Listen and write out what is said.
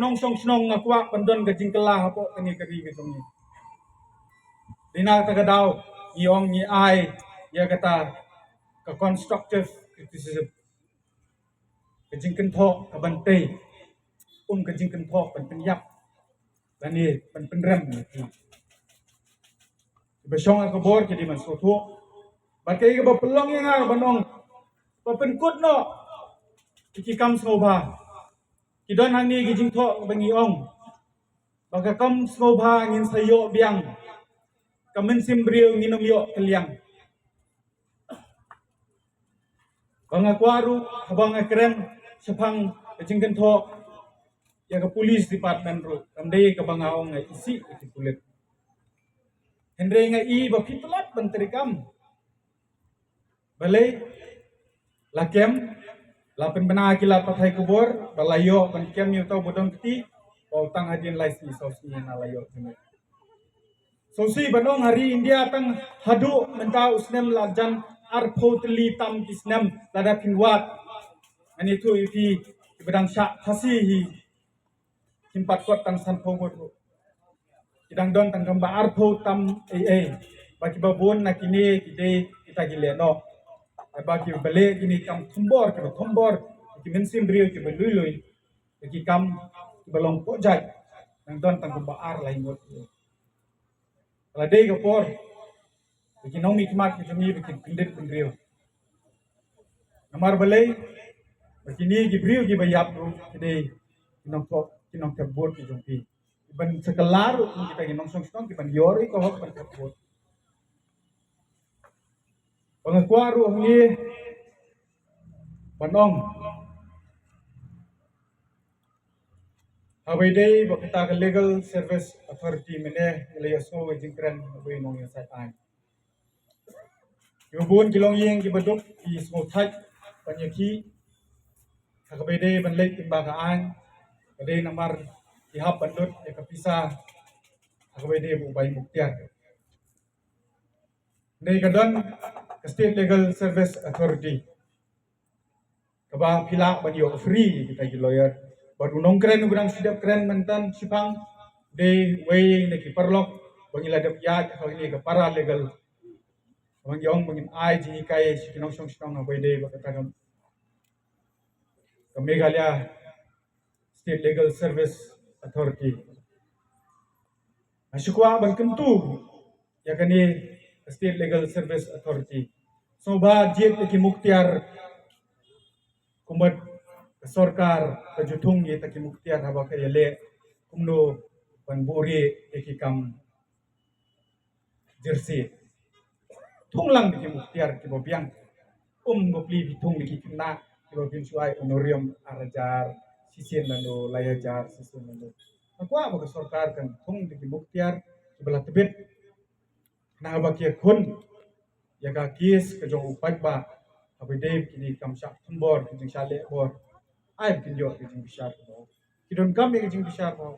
nong song snong ngakwa pandon ke jingkelah hapo tani keri ke songi dina tagadau iong ni ai ya kata ke constructive criticism ke jingken thok ke bantai ke jingken thok pen penyak dan ni pen penrem ni besong ke bor ke di masuk tu bakai ke pelong yang banong penkut no iki kam soba kidon hang ni gijing tho bangi ong baka kam soba ngin sayo biang kamen simbriu nginom yo keliang banga kwaru habang keren sepang jingken tho ya ke polis department ro kamdei ke banga ong isi iki kulit hendre ngai ba pitlat banterikam balai lakem lapen bena kila pathai kubur balayo ban kem yu tau bodon keti bau tang hadin laisi sosi na layo tene sosi banong hari India tang hadu menta usnem lajan arphotli tam kisnem lada pinwat ani tu ipi bedang syak khasi hi kimpat kot tang san phomot kidang don tang gamba arpho tam bagi babon nakini kide kita gileno bagi balik ini kam thombor ke thombor ki mensim brio ki belui ki kam belong pojat nang don tang baar lain ngot la dei ga por ki nong mi kmat ki jumi ki kindet brio namar balai ki ni ki brio ki bayap ru ki dei nong pok ki nong terbot ki jumpi ban sekelar kita ki nong song song ki ban yori ko hok ban terbot pengakwaru ni banong abai dei bakita ke legal service authority mene leyaso jingkran abai nong ya sai yobun kilong yeng ki baduk ki smo thai panyaki abai dei ban lek timba ka an dei namar ki hap bandut ya kapisa abai dei bu bai muktiar dei kadon State Legal Service Authority kaba pila banyo free kita ki lawyer baru nong keren ugrang sidap keren mentan sipang de way neki perlok bangila dap ya ka ini ka para legal bang yong bangin ai ji kai sikinong song song na way de bakata kam Meghalaya State Legal Service Authority asyukwa bang kentu ya kani State Legal Service Authority soba jet ki muktiar kumbat सरकार का जुथुंग ये तक मुक्तियार हवा के ले कुमनो बनबोरी एक काम जर्सी थुंगlang की मुक्तियार की बोबियांग गोपली बिथुंग की किना की बोबिन सुai honorarium arajar sisien lando layajar sisien lando akwa ba सरकार kan thung की मुक्तियार की बला तबेत na ba ki khun ya ka kis ka jong upat ba abidev kini kamsa thambor ki jale bor ai bikin yo ki jing bishar ko ki don kam ki jing bishar ko